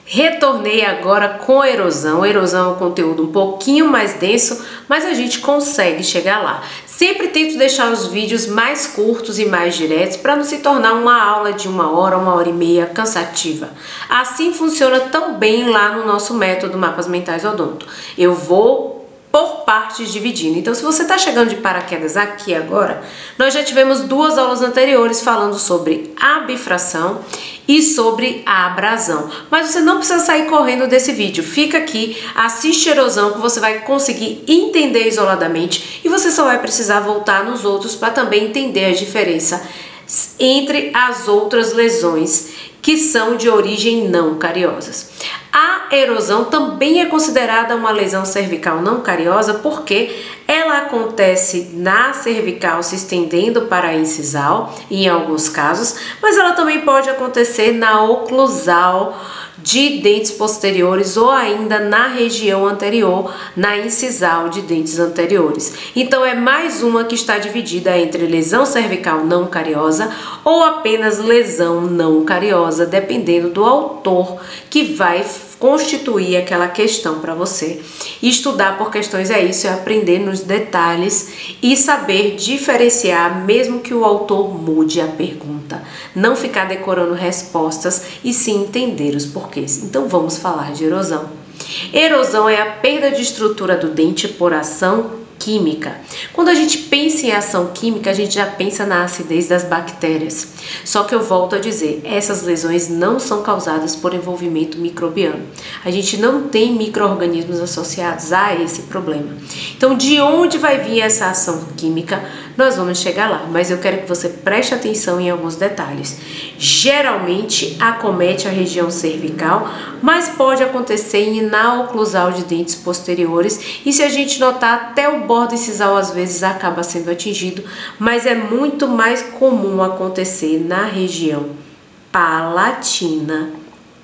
Retornei agora com erosão. Erosão é um conteúdo um pouquinho mais denso, mas a gente consegue chegar lá. Sempre tento deixar os vídeos mais curtos e mais diretos para não se tornar uma aula de 1 hora e meia cansativa. Assim funciona também lá no nosso método Mapas Mentais Odonto. Eu vou por partes dividindo. Então, se você está chegando de paraquedas aqui agora, nós já tivemos 2 aulas anteriores falando sobre a bifração e sobre a abrasão. Mas você não precisa sair correndo desse vídeo. Fica aqui, assiste a erosão que você vai conseguir entender isoladamente e você só vai precisar voltar nos outros para também entender a diferença entre as outras lesões que são de origem não cariosas. A erosão também é considerada uma lesão cervical não cariosa porque ela acontece na cervical se estendendo para a incisal, em alguns casos, mas ela também pode acontecer na oclusal de dentes posteriores ou ainda na região anterior, na incisal de dentes anteriores. Então é mais uma que está dividida entre lesão cervical não cariosa ou apenas lesão não cariosa, dependendo do autor que vai constituir aquela questão para você. E estudar por questões é isso, é aprender nos detalhes e saber diferenciar, mesmo que o autor mude a pergunta. Não ficar decorando respostas e sim entender os porquês. Então vamos falar de erosão. Erosão é a perda de estrutura do dente por ação química. Quando a gente pensa em ação química, a gente já pensa na acidez das bactérias. Só que eu volto a dizer, essas lesões não são causadas por envolvimento microbiano. A gente não tem micro-organismos associados a esse problema. Então, de onde vai vir essa ação química? Nós vamos chegar lá, mas eu quero que você preste atenção em alguns detalhes. Geralmente acomete a região cervical, mas pode acontecer na oclusal de dentes posteriores e se a gente notar até o bordo incisal às vezes acaba sendo atingido, mas é muito mais comum acontecer na região palatina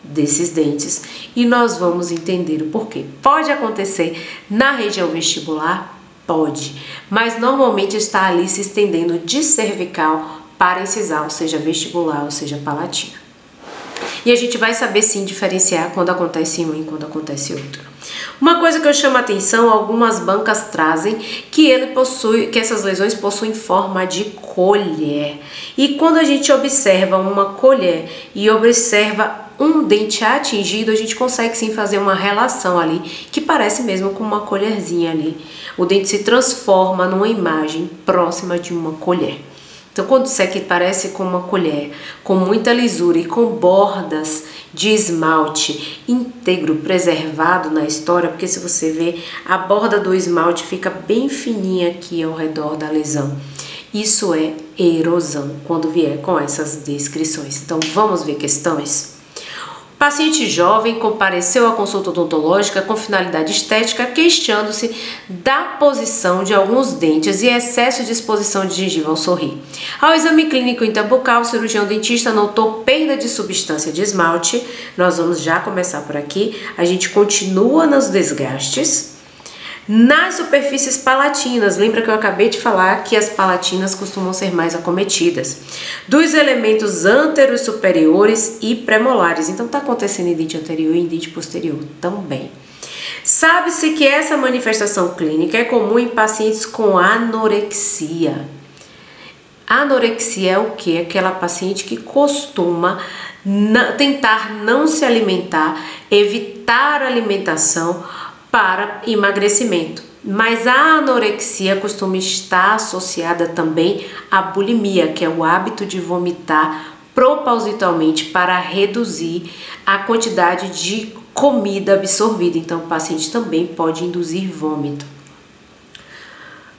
desses dentes e nós vamos entender o porquê. Pode acontecer na região vestibular? Pode, mas normalmente está ali se estendendo de cervical para incisal, seja vestibular ou seja palatina. E a gente vai saber sim diferenciar quando acontece um e quando acontece outro. Uma coisa que eu chamo a atenção, algumas bancas trazem que essas lesões possuem forma de colher. E quando a gente observa uma colher e observa um dente atingido, a gente consegue sim fazer uma relação ali, que parece mesmo com uma colherzinha ali. O dente se transforma numa imagem próxima de uma colher. Então, quando disser que parece com uma colher, com muita lisura e com bordas de esmalte íntegro, preservado na história, porque se você ver, a borda do esmalte fica bem fininha aqui ao redor da lesão. Isso é erosão, quando vier com essas descrições. Então, vamos ver questões? Paciente jovem compareceu à consulta odontológica com finalidade estética, queixando-se da posição de alguns dentes e excesso de exposição de gengiva ao sorrir. Ao exame clínico interbucal, o cirurgião dentista notou perda de substância de esmalte. Nós vamos já começar por aqui. A gente continua nos desgastes. Nas superfícies palatinas, lembra que eu acabei de falar que as palatinas costumam ser mais acometidas. Dos elementos anteros superiores e premolares, então está acontecendo em dente anterior e em dente posterior também. Sabe-se que essa manifestação clínica é comum em pacientes com anorexia. Anorexia é o que? Aquela paciente que costuma tentar não se alimentar, evitar a alimentação para emagrecimento, mas a anorexia costuma estar associada também à bulimia, que é o hábito de vomitar propositalmente para reduzir a quantidade de comida absorvida. Então, o paciente também pode induzir vômito.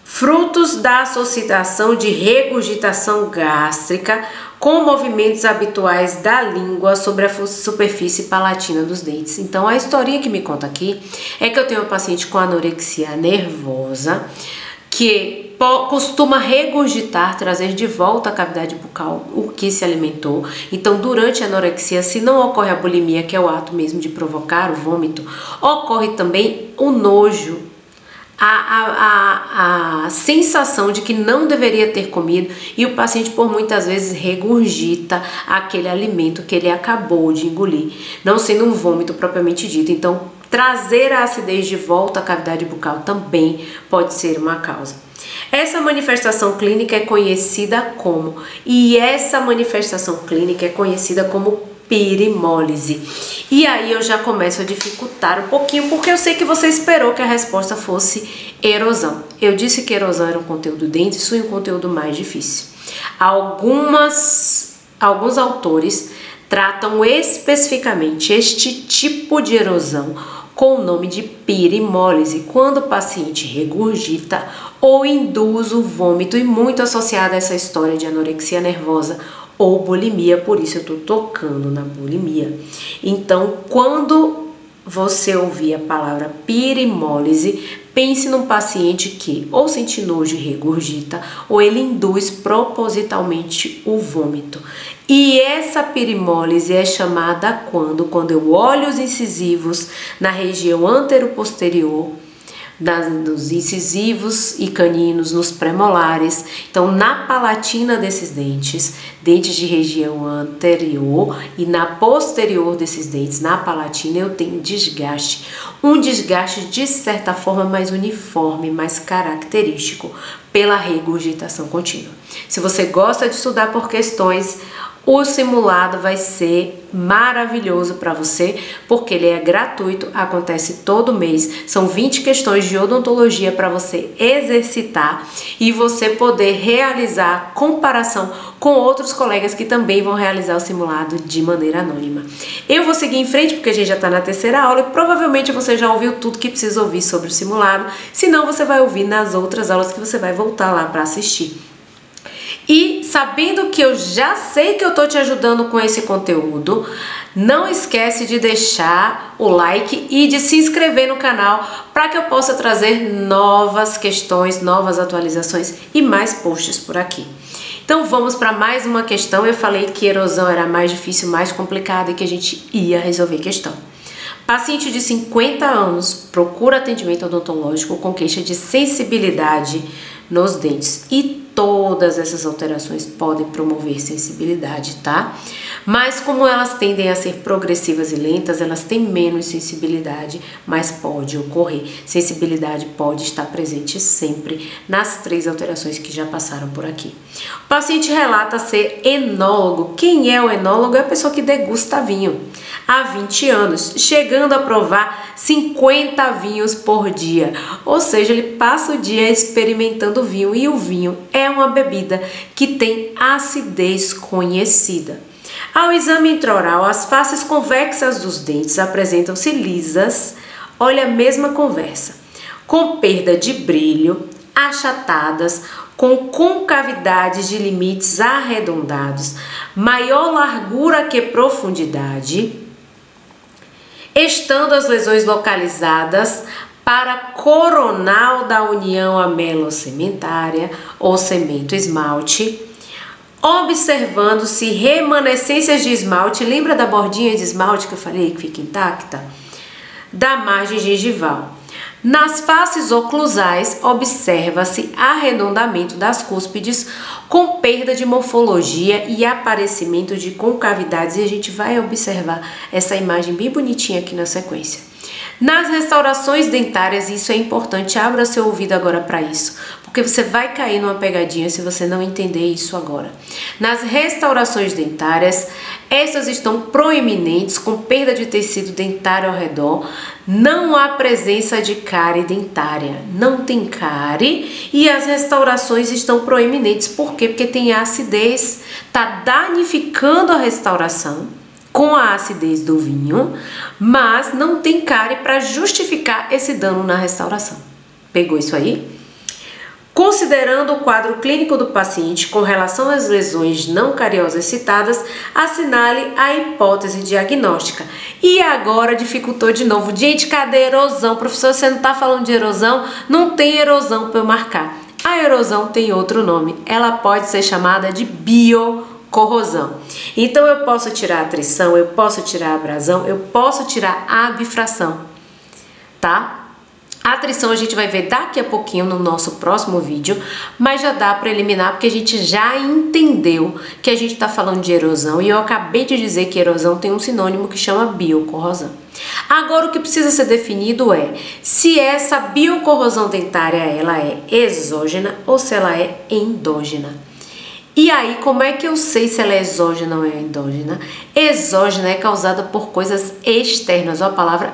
Frutos da associação de regurgitação gástrica com movimentos habituais da língua sobre a superfície palatina dos dentes. Então, a historinha que me conta aqui é que eu tenho um paciente com anorexia nervosa que costuma regurgitar, trazer de volta à cavidade bucal o que se alimentou. Então, durante a anorexia, se não ocorre a bulimia, que é o ato mesmo de provocar o vômito, ocorre também o nojo, a sensação de que não deveria ter comido, e o paciente por muitas vezes regurgita aquele alimento que ele acabou de engolir, não sendo um vômito propriamente dito. Então, trazer a acidez de volta à cavidade bucal também pode ser uma causa. Essa manifestação clínica é conhecida como, pirimólise. E aí eu já começo a dificultar um pouquinho, porque eu sei que você esperou que a resposta fosse erosão. Eu disse que erosão era um conteúdo denso, isso é um conteúdo mais difícil. Alguns autores tratam especificamente este tipo de erosão com o nome de pirimólise, quando o paciente regurgita ou induz o vômito, e muito associada a essa história de anorexia nervosa ou bulimia, por isso eu estou tocando na bulimia. Então, quando você ouvir a palavra pirimólise, pense num paciente que ou sente nojo e regurgita, ou ele induz propositalmente o vômito. E essa pirimólise é chamada quando eu olho os incisivos na região anteroposterior, dos incisivos e caninos, nos premolares. Então, na palatina desses dentes de região anterior e na posterior desses dentes, na palatina, eu tenho desgaste. Um desgaste de certa forma mais uniforme, mais característico pela regurgitação contínua. Se você gosta de estudar por questões, o simulado vai ser maravilhoso para você, porque ele é gratuito, acontece todo mês. São 20 questões de odontologia para você exercitar e você poder realizar comparação com outros colegas que também vão realizar o simulado de maneira anônima. Eu vou seguir em frente porque a gente já está na terceira aula e provavelmente você já ouviu tudo que precisa ouvir sobre o simulado. Se não, você vai ouvir nas outras aulas que você vai voltar lá para assistir. E sabendo que eu já sei que eu tô te ajudando com esse conteúdo, não esquece de deixar o like e de se inscrever no canal para que eu possa trazer novas questões, novas atualizações e mais posts por aqui. Então vamos para mais uma questão. Eu falei que erosão era mais difícil, mais complicada e que a gente ia resolver a questão. Paciente de 50 anos procura atendimento odontológico com queixa de sensibilidade nos dentes, e todas essas alterações podem promover sensibilidade, tá? Mas como elas tendem a ser progressivas e lentas, elas têm menos sensibilidade, mas pode ocorrer. Sensibilidade pode estar presente sempre nas 3 alterações que já passaram por aqui. O paciente relata ser enólogo. Quem é o enólogo? É a pessoa que degusta vinho há 20 anos, chegando a provar 50 vinhos por dia. Ou seja, ele passa o dia experimentando vinho, e o vinho é uma bebida que tem acidez conhecida. Ao exame intraoral, as faces convexas dos dentes apresentam-se lisas, olha a mesma conversa, com perda de brilho, achatadas, com concavidades de limites arredondados, maior largura que profundidade, estando as lesões localizadas para coronal da união amelocementária ou cemento-esmalte, observando-se remanescências de esmalte, lembra da bordinha de esmalte que eu falei que fica intacta? Da margem gengival. Nas faces oclusais, observa-se arredondamento das cúspides com perda de morfologia e aparecimento de concavidades, e a gente vai observar essa imagem bem bonitinha aqui na sequência. Nas restaurações dentárias, isso é importante, abra seu ouvido agora para isso, porque você vai cair numa pegadinha se você não entender isso agora. Nas restaurações dentárias, essas estão proeminentes, com perda de tecido dentário ao redor, não há presença de cárie dentária, não tem cárie, e as restaurações estão proeminentes. Por quê? Porque tem acidez, está danificando a restauração com a acidez do vinho, mas não tem cárie para justificar esse dano na restauração. Pegou isso aí? Considerando o quadro clínico do paciente com relação às lesões não cariosas citadas, assinale a hipótese diagnóstica. E agora dificultou de novo. Gente, cadê erosão? Professor, você não está falando de erosão? Não tem erosão para eu marcar. A erosão tem outro nome. Ela pode ser chamada de biocorrosão. Então eu posso tirar a trição, eu posso tirar a abrasão, eu posso tirar a bifração, tá? A atrição a gente vai ver daqui a pouquinho no nosso próximo vídeo, mas já dá para eliminar porque a gente já entendeu que a gente está falando de erosão e eu acabei de dizer que erosão tem um sinônimo que chama biocorrosão. Agora o que precisa ser definido é se essa biocorrosão dentária ela é exógena ou se ela é endógena. E aí, como é que eu sei se ela é exógena ou é endógena? Exógena é causada por coisas externas. Ó, a palavra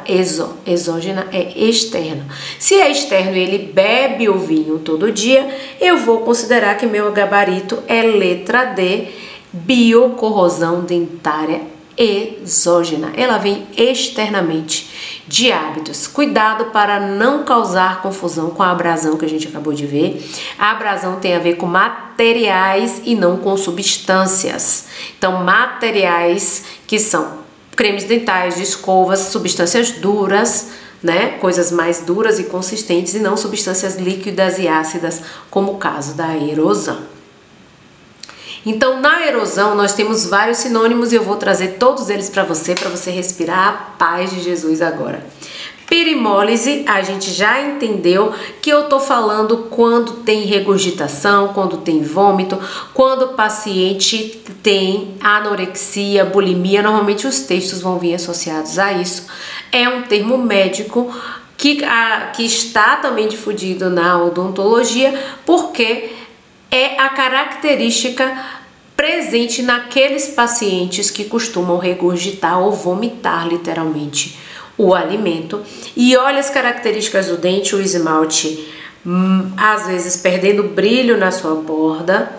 exógena é externo. Se é externo e ele bebe o vinho todo dia, eu vou considerar que meu gabarito é letra D, biocorrosão dentária exógena. Ela vem externamente de hábitos. Cuidado para não causar confusão com a abrasão que a gente acabou de ver. A abrasão tem a ver com materiais e não com substâncias. Então, materiais que são cremes dentais, escovas, substâncias duras, né? Coisas mais duras e consistentes e não substâncias líquidas e ácidas, como o caso da erosão. Então, na erosão, nós temos vários sinônimos e eu vou trazer todos eles para você respirar a paz de Jesus agora. Perimólise, a gente já entendeu que eu tô falando quando tem regurgitação, quando tem vômito, quando o paciente tem anorexia, bulimia, normalmente os textos vão vir associados a isso. É um termo médico que está também difundido na odontologia, porque é a característica presente naqueles pacientes que costumam regurgitar ou vomitar literalmente o alimento. E olha as características do dente, o esmalte às vezes perdendo brilho na sua borda.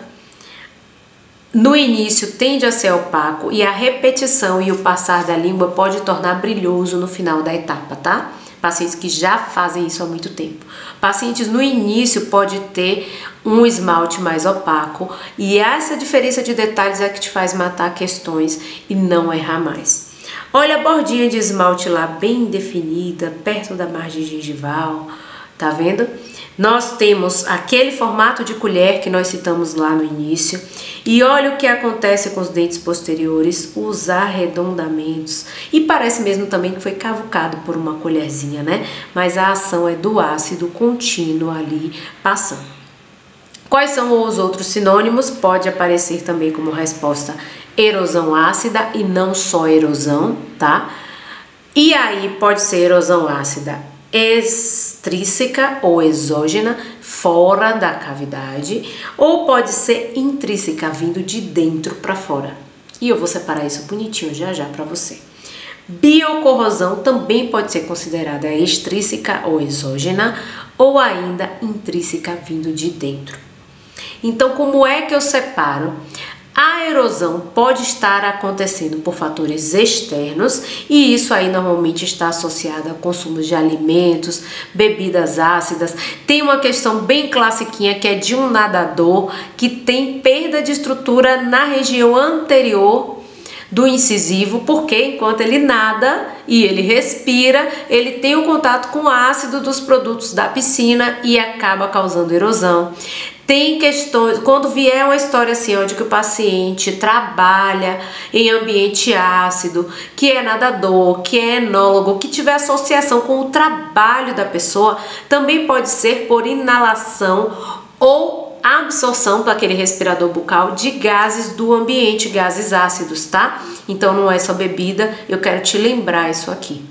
No início tende a ser opaco e a repetição e o passar da língua pode tornar brilhoso no final da etapa, tá? Pacientes que já fazem isso há muito tempo. Pacientes no início pode ter um esmalte mais opaco e essa diferença de detalhes é que te faz matar questões e não errar mais. Olha a bordinha de esmalte lá bem definida, perto da margem gengival, tá vendo? Nós temos aquele formato de colher que nós citamos lá no início. E olha o que acontece com os dentes posteriores, os arredondamentos. E parece mesmo também que foi cavucado por uma colherzinha, né? Mas a ação é do ácido contínuo ali passando. Quais são os outros sinônimos? Pode aparecer também como resposta erosão ácida e não só erosão, tá? E aí pode ser erosão ácida extrínseca ou exógena, fora da cavidade, ou pode ser intrínseca, vindo de dentro para fora. E eu vou separar isso bonitinho já já para você. Biocorrosão também pode ser considerada extrínseca ou exógena, ou ainda intrínseca, vindo de dentro. Então, como é que eu separo? A erosão pode estar acontecendo por fatores externos e isso aí normalmente está associado ao consumo de alimentos, bebidas ácidas. Tem uma questão bem classiquinha que é de um nadador que tem perda de estrutura na região anterior do incisivo, porque enquanto ele nada e ele respira, ele tem o contato com o ácido dos produtos da piscina e acaba causando erosão. Tem questões, quando vier uma história assim, onde que o paciente trabalha em ambiente ácido, que é nadador, que é enólogo, que tiver associação com o trabalho da pessoa, também pode ser por inalação ou absorção para aquele respirador bucal de gases do ambiente, gases ácidos, tá? Então não é só bebida, eu quero te lembrar isso aqui.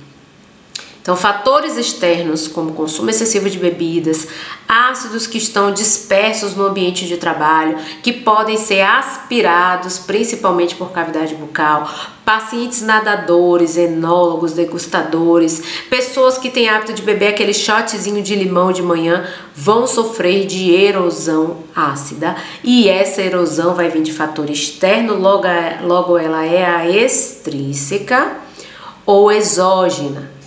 Então, fatores externos como consumo excessivo de bebidas, ácidos que estão dispersos no ambiente de trabalho, que podem ser aspirados principalmente por cavidade bucal, pacientes nadadores, enólogos, degustadores, pessoas que têm hábito de beber aquele shotzinho de limão de manhã, vão sofrer de erosão ácida. E essa erosão vai vir de fator externo, logo ela é a extrínseca ou exógena.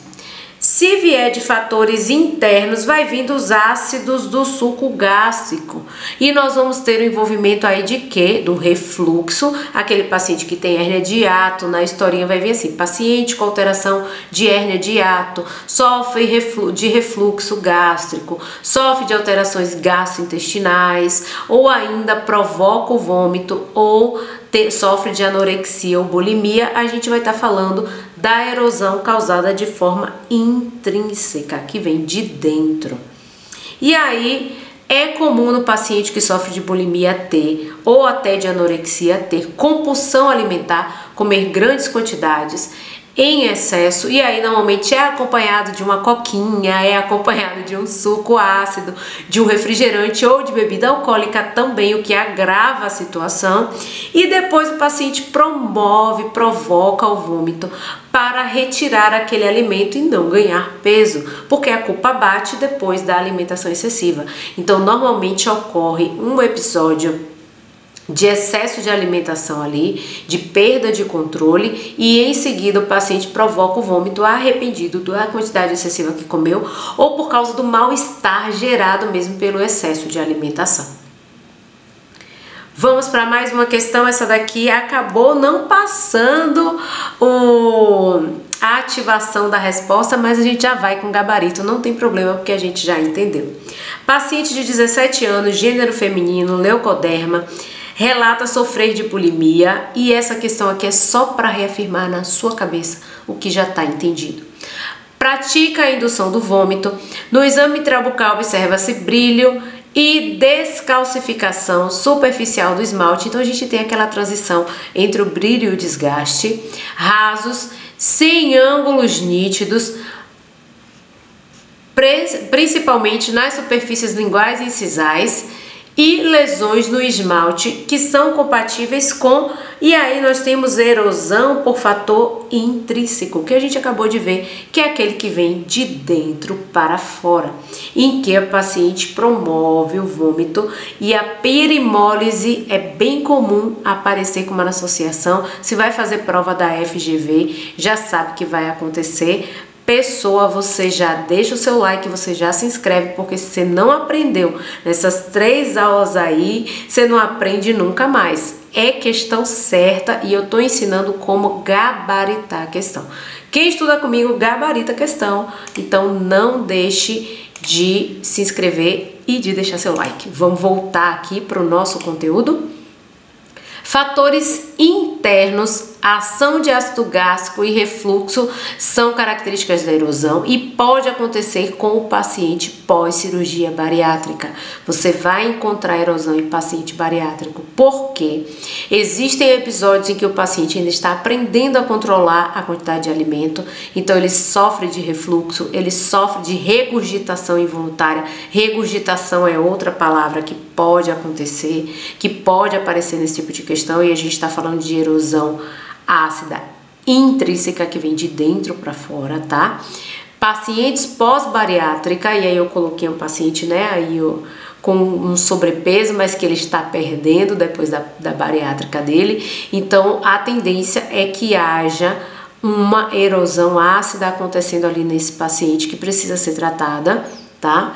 Se vier de fatores internos, vai vir dos ácidos do suco gástrico. E nós vamos ter o envolvimento aí de quê? Do refluxo. Aquele paciente que tem hérnia de hiato, na historinha vai vir assim, paciente com alteração de hérnia de hiato, sofre de refluxo gástrico, sofre de alterações gastrointestinais, ou ainda provoca o vômito, ou sofre de anorexia ou bulimia. A gente vai estar falando da erosão causada de forma intrínseca, que vem de dentro. E aí, é comum no paciente que sofre de bulimia ter, ou até de anorexia ter, compulsão alimentar, comer grandes quantidades, em excesso, e aí normalmente é acompanhado de uma coquinha, é acompanhado de um suco ácido, de um refrigerante ou de bebida alcoólica também, o que agrava a situação, e depois o paciente provoca o vômito para retirar aquele alimento e não ganhar peso, porque a culpa bate depois da alimentação excessiva. Então normalmente ocorre um episódio de excesso de alimentação ali, de perda de controle, e em seguida o paciente provoca o vômito arrependido da quantidade excessiva que comeu ou por causa do mal-estar gerado mesmo pelo excesso de alimentação. Vamos para mais uma questão. Essa daqui acabou não passando a ativação da resposta, mas a gente já vai com gabarito, não tem problema porque a gente já entendeu. Paciente de 17 anos, gênero feminino, leucoderma, relata sofrer de bulimia, e essa questão aqui é só para reafirmar na sua cabeça o que já está entendido. Pratica a indução do vômito. No exame intrabucal observa-se brilho e descalcificação superficial do esmalte. Então a gente tem aquela transição entre o brilho e o desgaste. Rasos, sem ângulos nítidos, principalmente nas superfícies linguais e incisais, e lesões no esmalte que são compatíveis com, e aí nós temos erosão por fator intrínseco, que a gente acabou de ver, que é aquele que vem de dentro para fora, em que a paciente promove o vômito, e a perimólise é bem comum aparecer como uma associação. Se vai fazer prova da FGV, já sabe que vai acontecer. Pessoa, você já deixa o seu like, você já se inscreve, porque se você não aprendeu nessas 3 aulas aí, você não aprende nunca mais. É questão certa e eu tô ensinando como gabaritar a questão. Quem estuda comigo gabarita a questão, então não deixe de se inscrever e de deixar seu like. Vamos voltar aqui para o nosso conteúdo. Fatores internos, ação de ácido gástrico e refluxo são características da erosão e pode acontecer com o paciente pós-cirurgia bariátrica. Você vai encontrar erosão em paciente bariátrico porque existem episódios em que o paciente ainda está aprendendo a controlar a quantidade de alimento, então ele sofre de refluxo, ele sofre de regurgitação involuntária. Regurgitação é outra palavra que pode acontecer, que pode aparecer nesse tipo de questão, e a gente está falando de erosão ácida intrínseca que vem de dentro para fora, tá? Pacientes pós-bariátrica, e aí eu coloquei um paciente, né, aí com um sobrepeso, mas que ele está perdendo depois da bariátrica dele, então a tendência é que haja uma erosão ácida acontecendo ali nesse paciente que precisa ser tratada, tá?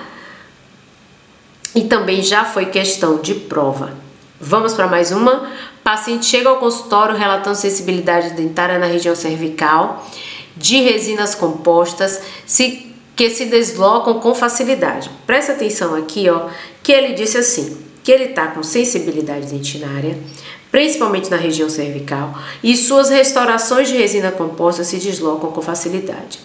E também já foi questão de prova. Vamos para mais uma. Paciente chega ao consultório relatando sensibilidade dentária na região cervical, de resinas compostas que se deslocam com facilidade. Presta atenção aqui, ó, que ele disse assim, que ele tá com sensibilidade dentinária, principalmente na região cervical, e suas restaurações de resina composta se deslocam com facilidade.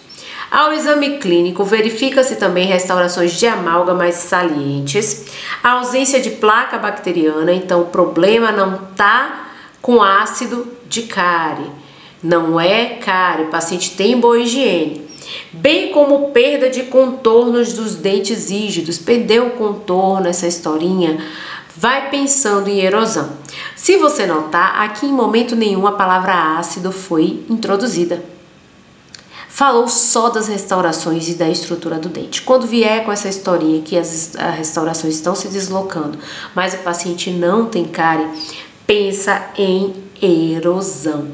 Ao exame clínico, verifica-se também restaurações de amálgamas salientes, a ausência de placa bacteriana, então o problema não está com ácido de cárie, não é cárie, o paciente tem boa higiene, bem como perda de contornos dos dentes rígidos, perdeu o contorno, essa historinha, vai pensando em erosão. Se você notar, aqui em momento nenhum a palavra ácido foi introduzida. Falou só das restaurações e da estrutura do dente. Quando vier com essa historinha que as restaurações estão se deslocando, mas o paciente não tem cárie, pensa em erosão.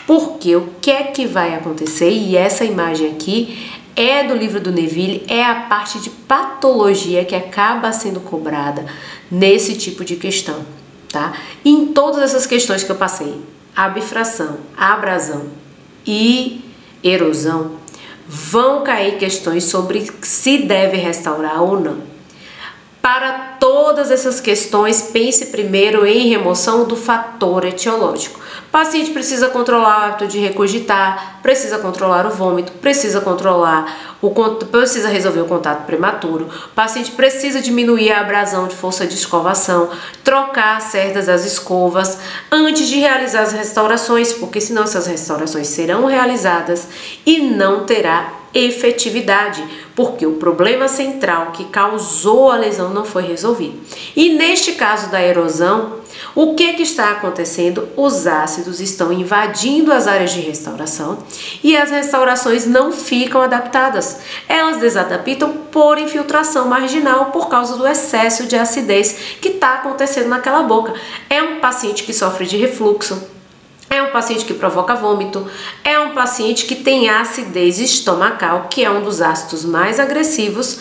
Porque o que é que vai acontecer? E essa imagem aqui é do livro do Neville, é a parte de patologia que acaba sendo cobrada nesse tipo de questão, tá? Em todas essas questões que eu passei, abfração, abrasão e erosão, vão cair questões sobre se deve restaurar ou não. Para todas essas questões, pense primeiro em remoção do fator etiológico. paciente precisa controlar o hábito de regurgitar, precisa controlar o vômito, precisa resolver o contato prematuro, o paciente precisa diminuir a abrasão de força de escovação, trocar as cerdas das escovas antes de realizar as restaurações, porque senão essas restaurações serão realizadas e não terá efetividade, porque o problema central que causou a lesão não foi resolvido. E neste caso da erosão, o que está acontecendo? Os ácidos estão invadindo as áreas de restauração e as restaurações não ficam adaptadas. Elas desadaptam por infiltração marginal por causa do excesso de acidez que está acontecendo naquela boca. É um paciente que sofre de refluxo, é um paciente que provoca vômito, é um paciente que tem acidez estomacal, que é um dos ácidos mais agressivos,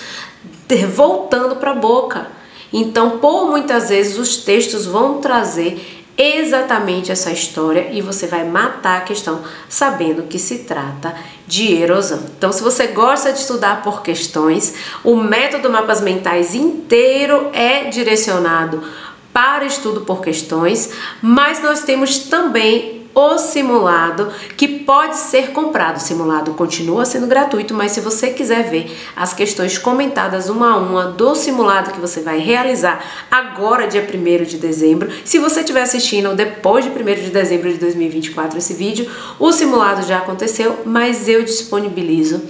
voltando para a boca. Então, por muitas vezes, os textos vão trazer exatamente essa história e você vai matar a questão sabendo que se trata de erosão. Então, se você gosta de estudar por questões, o método Mapas Mentais inteiro é direcionado para estudo por questões, mas nós temos também o simulado que pode ser comprado. O simulado continua sendo gratuito, mas se você quiser ver as questões comentadas uma a uma do simulado que você vai realizar agora, dia 1º de dezembro, se você estiver assistindo depois de 1º de dezembro de 2024 esse vídeo, o simulado já aconteceu, mas eu disponibilizo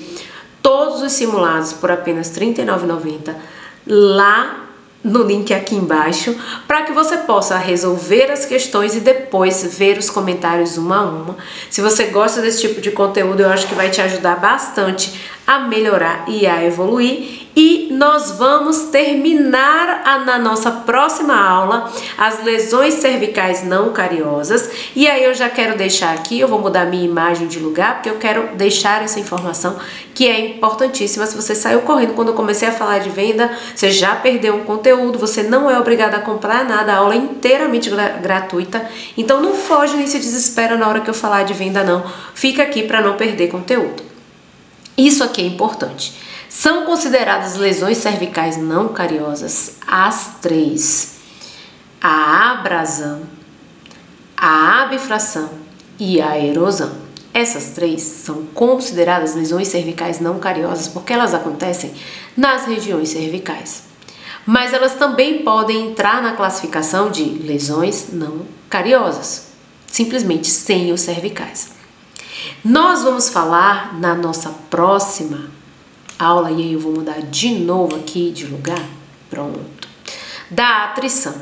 todos os simulados por apenas R$ 39,90 lá no link aqui embaixo, para que você possa resolver as questões e depois ver os comentários uma a uma. Se você gosta desse tipo de conteúdo, eu acho que vai te ajudar bastante a melhorar e a evoluir. E nós vamos terminar na nossa próxima aula as lesões cervicais não cariosas. E aí eu já quero deixar aqui, eu vou mudar minha imagem de lugar, porque eu quero deixar essa informação que é importantíssima. Se você saiu correndo quando eu comecei a falar de venda, você já perdeu um conteúdo, você não é obrigado a comprar nada, a aula é inteiramente gratuita. Então não foge nem se desespera na hora que eu falar de venda não. Fica aqui para não perder conteúdo. Isso aqui é importante. São consideradas lesões cervicais não cariosas as três: a abrasão, a abfração e a erosão. Essas três são consideradas lesões cervicais não cariosas porque elas acontecem nas regiões cervicais. Mas elas também podem entrar na classificação de lesões não cariosas, simplesmente sem os cervicais. Nós vamos falar na nossa próxima aula, e aí eu vou mudar de novo aqui de lugar, pronto, da atrição.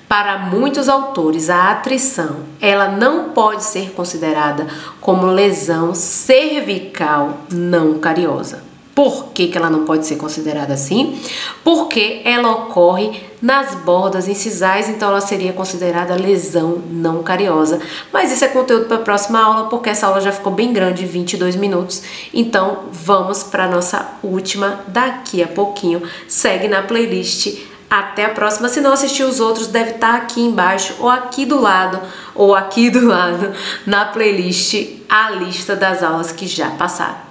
Para muitos autores, a atrição, ela não pode ser considerada como lesão cervical não cariosa. Por que ela não pode ser considerada assim? Porque ela ocorre nas bordas incisais, então ela seria considerada lesão não cariosa. Mas isso é conteúdo para a próxima aula, porque essa aula já ficou bem grande, 22 minutos. Então vamos para a nossa última daqui a pouquinho. Segue na playlist. Até a próxima. Se não assistiu os outros, deve estar aqui embaixo ou aqui do lado na playlist a lista das aulas que já passaram.